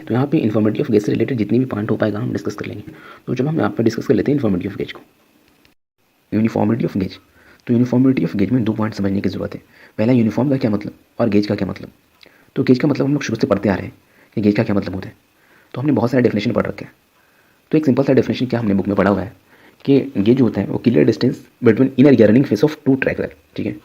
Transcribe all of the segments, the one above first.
तो यहाँ पे इन्फॉर्मेटिव ऑफ गेज से रिलेटेड जितनी भी पॉइंट हो पाएगा हम डिस्कस कर लेंगे। तो चलो हम यहाँ पर डिस्कस कर लेते हैं इन्फॉर्मेटिव ऑफ गेज को। Uniformity of gauge. तो यूनिफॉर्मिटी ऑफ गेज में 2 पॉइंट समझने की जरूरत है। पहला, यूनिफॉर्म का क्या मतलब और गेज का क्या मतलब। तो गेज का मतलब हम लोग शुरू से पढ़ते आ रहे हैं कि गेज का क्या मतलब होता है। तो हमने बहुत सारे डेफिनेशन पढ़ रखे हैं। तो एक सिंपल सा डेफिनेशन क्या हमने बुक में पढ़ा हुआ है कि गेज जो होता है वो किलर डिस्टेंस बिटवीन इनर या running face of two track. ठीक है,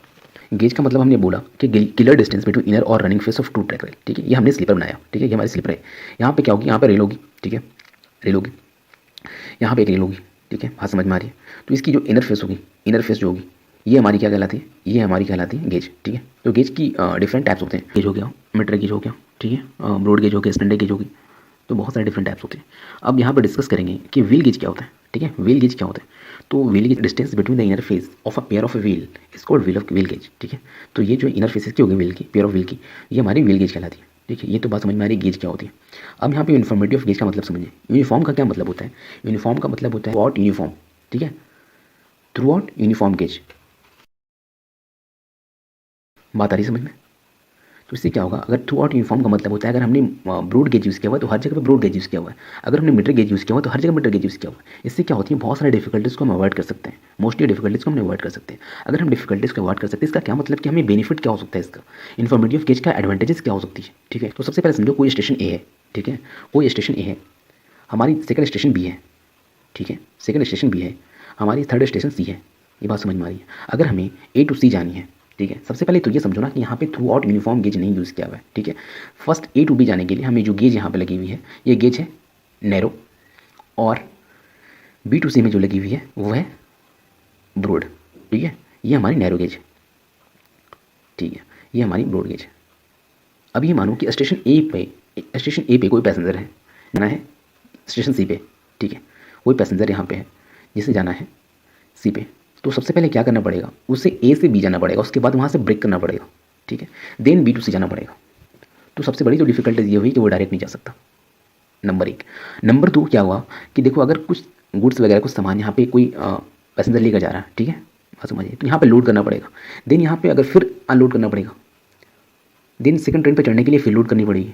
गेज का मतलब हमने बोला कि किलर डिस्टेंस बिटवीन इनर और running face of two track. ठीक है, ये हमने स्लीपर बनाया। ठीक है, ये हमारी स्लीपर है। यहाँ पे क्या होगी, यहाँ पे रेल होगी। ठीक है, रेल होगी, यहाँ पे एक रेल होगी। ठीक है, बात समझ में आ रही है। तो इसकी जो इनर फेस होगी, इनर फेस जो होगी ये हमारी क्या कहलाती है, ये हमारी कहलाती है गेज। ठीक है, तो गेज की डिफरेंट टाइप्स होते हैं। गेज हो गया, मीटर गेज हो गया, ठीक है, ब्रॉड गेज हो गया, स्टैंडर्ड गेज होगी। तो बहुत सारे डिफरेंट टाइप्स होते हैं। अब यहाँ पर डिस्कस करेंगे कि व्हील गेज क्या होता है। ठीक है, व्हील गेज क्या होता है। तो wheel gauge distance between the inner face of a pair of a wheel is called wheel gauge. ठीक है, तो ये जो इनर फेसेस की होगी व्हील की, पेयर ऑफ व्हील की, ये हमारी व्हील गेज कहलाती है। ठीक है, ये तो बात समझ में आ रही है गेज क्या होती है। अब यहाँ पे यूनिफॉर्मिटी ऑफ गेज का मतलब समझिए। यूनिफॉर्म का क्या मतलब होता है। यूनिफॉर्म का मतलब होता है थ्रू आउट यूनिफॉर्म। ठीक है, थ्रू आउट यूनिफॉर्म गेज। बात आ रही समझ में। तो इससे क्या होगा, अगर थ्रू आउट यूनिफॉर्म का मतलब होता है अगर हमने ब्रॉड गेज यूज़ किया हुआ है तो हर जगह पे ब्रॉड गेज यूज़ किया हुआ है। अगर हमने मीटर गेज यूज़ किया हुआ है तो हर जगह मीटर गेज यूज़ किया हुआ है। इससे क्या होती है, बहुत सारे डिफिकल्टीज़ को हम अवॉइड कर सकते हैं। मोस्टली डिफिकल्टीज़ को हम अवॉइड कर सकते हैं। अगर हम डिफिकल्टीज़ को अवॉइड कर सकते हैं इसका क्या मतलब कि हमें बेनिफिट क्या हो सकता है इसका, इन्फॉर्मेटिव गेज का एडवांटेजेस क्या हो सकती है। ठीक है, तो सबसे पहले समझो कोई स्टेशन ए है। ठीक है, कोई स्टेशन ए है, हमारी सेकंड स्टेशन बी है। ठीक है, सेकंड स्टेशन बी है, हमारी थर्ड स्टेशन सी है। ये बात समझ में आ रही है। अगर हमें ए टू सी जानी है, ठीक है, सबसे पहले तो ये समझो ना कि यहाँ पे थ्रू आउट यूनिफॉर्म गेज नहीं यूज़ किया हुआ है। ठीक है, फर्स्ट ए टू बी जाने के लिए हमें जो गेज यहाँ पे लगी हुई है ये गेज है नैरो, और बी टू सी में जो लगी हुई है वो है ब्रॉड। ठीक है, ये हमारी नैरो गेज। ठीक है, ये हमारी ब्रॉड गेज। अब ये मानो कि स्टेशन ए पे कोई पैसेंजर है, जाना है स्टेशन सी पे। ठीक है, कोई पैसेंजर यहाँ पे है जिसे जाना है सी पे। तो सबसे पहले क्या करना पड़ेगा, उसे ए से बी जाना पड़ेगा, उसके बाद वहाँ से ब्रेक करना पड़ेगा। ठीक है, देन बी टू सी जाना पड़ेगा। तो सबसे बड़ी जो डिफिकल्टीज ये हुई कि वो डायरेक्ट नहीं जा सकता, नंबर 1। नंबर 2 क्या हुआ कि देखो अगर कुछ गुड्स वगैरह कुछ सामान यहाँ पे कोई पैसेंजर लेकर जा रहा है। ठीक है, बात समझिए, तो यहाँ पे लोड करना पड़ेगा, देन यहाँ पे अगर फिर अनलोड करना पड़ेगा, देन सेकंड ट्रेन पर चढ़ने के लिए फिर लोड करनी पड़ेगी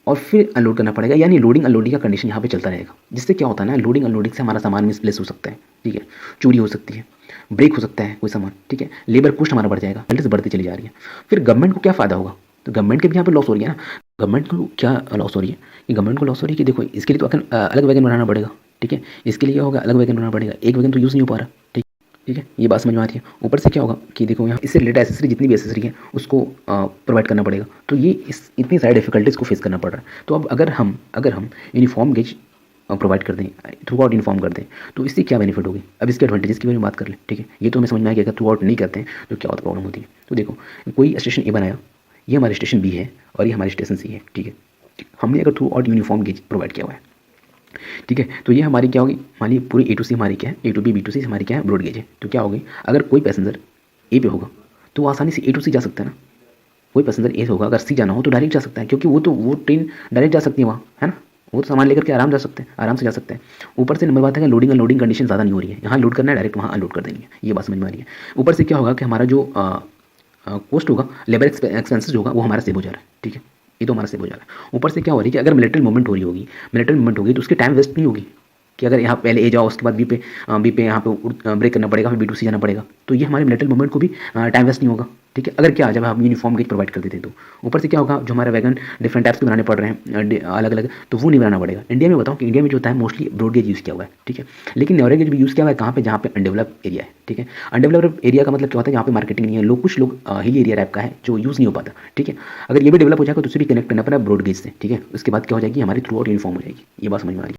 और फिर अनलोड करना पड़ेगा। यानी लोडिंग अनलोडिंग का कंडीशन यहाँ पे चलता रहेगा, जिससे क्या होता है ना, लोडिंग अनलोडिंग से हमारा सामान मिसप्लेस हो सकता है। ठीक है, चोरी हो सकती है, ब्रेक हो सकता है कोई सामान। ठीक है, लेबर कॉस्ट हमारा बढ़ जाएगा, से बढ़ती चली जा रही है। फिर गवर्नमेंट को क्या फ़ायदा होगा, तो गवर्नमेंट के भी यहाँ पे लॉस हो रही है ना। गवर्नमेंट को क्या लॉस हो रही है कि गवर्नमेंट को लॉस हो रही है कि देखो इसके लिए तो अलग वैगन बनाना पड़ेगा। ठीक है, इसके लिए क्या होगा, अलग वैगन बनाना पड़ेगा, एक वैगन तो यूज़ नहीं हो पा रहा। ठीक ठीक है, ये बात समझ में आ रही है। ऊपर से क्या होगा कि देखो यहाँ इससे रिलेटेड एसेसरी जितनी भी एसेसरी है उसको प्रोवाइड करना पड़ेगा। तो ये इतनी सारी डिफिकल्टीज़ को फेस करना पड़ रहा है। तो अब अगर हम यूनिफॉर्म गेज प्रोवाइड कर दें, थ्रू आउट यूनिफॉर्म कर दें, तो इससे क्या बेनिफिट होगी। अब इसके एडवांटेजेस की बात कर लें। ठीक है, ये तो हमें समझ में आया कि अगर थ्रू आउट नहीं करते हैं तो क्या होता प्रॉब्लम होती है। तो देखो कोई स्टेशन ए बनाया, ये हमारे स्टेशन बी है और ये हमारे स्टेशन सी है। ठीक है, हमने अगर through out uniform gauge provide किया हुआ है, ठीक है, तो ये हमारी क्या होगी, मान ली पूरी ए टू सी हमारी क्या है, ए टू बी, बी टू सी हमारी क्या है, ब्रॉड गेज है। तो क्या होगी, अगर कोई पैसेंजर ए पे होगा तो वो आसानी से ए टू सी जा सकता है ना। कोई पैसेंजर ए होगा, अगर सी जाना हो तो डायरेक्ट जा सकता है, क्योंकि वो ट्रेन डायरेक्ट जा सकती है वहाँ, है ना। वो तो सामान लेकर के आराम जा सकते हैं, आराम से जा सकते हैं। ऊपर से नंबर बात है कि लोडिंग अनलोडिंग कंडीशन ज़्यादा नहीं हो रही है, यहाँ लोड करना है डायरेक्ट वहाँ अनलोड कर देंगे। ये बात समझ में आ रही है। ऊपर से क्या होगा कि हमारा जो कॉस्ट होगा, लेबर एक्सपेंसेस होगा, वो हमारा सेव हो जा रहा है। ठीक है, ये तो हमारा सेव हो जा रहा है। ऊपर से क्या हो रही है कि अगर मिलिट्री मूवमेंट हो रही होगी, मिलिट्री मूवमेंट होगी तो उसकी टाइम वेस्ट नहीं होगी कि अगर यहाँ पहले ए जाओ उसके बाद बी पे यहाँ पे ब्रेक करना पड़ेगा, फिर बी टू सी जाना पड़ेगा। तो ये हमारे मिलिट्री मूवमेंट को भी टाइम वेस्ट नहीं होगा। ठीक है, अगर क्या जब हम यूनिफॉर्म गेज प्रोवाइड कर देते हैं तो ऊपर से क्या होगा, जो हमारे वैगन डिफरेंट टाइप्स के बनाने पड़ रहे हैं अलग अलग, तो वो नहीं बनाना पड़ेगा। इंडिया में बताऊँ कि इंडिया में जो होता है मोस्टली ब्रॉड गेज यूज़ किया हुआ है। ठीक है, लेकिन नैरो गेज भी यूज़ किया हुआ है कहाँ पे, जहाँ पे अनडेवलप एरिया है। ठीक है, अनडेवलप एरिया का मतलब क्या होता है, जहाँ पे मार्केटिंग नहीं है, कुछ लोग हिल एरिया टाइप का है जो यूज़ नहीं हो पाता। ठीक है, अगर ये भी डेवलप हो जाएगा तो उसे भी कनेक्ट करना पड़ेगा ब्रॉड गेज से। ठीक है, उसके बाद क्या हो जाएगी, हमारी थ्रू आउट यूनिफॉर्म हो जाएगी। ये बात समझ में आ रही है।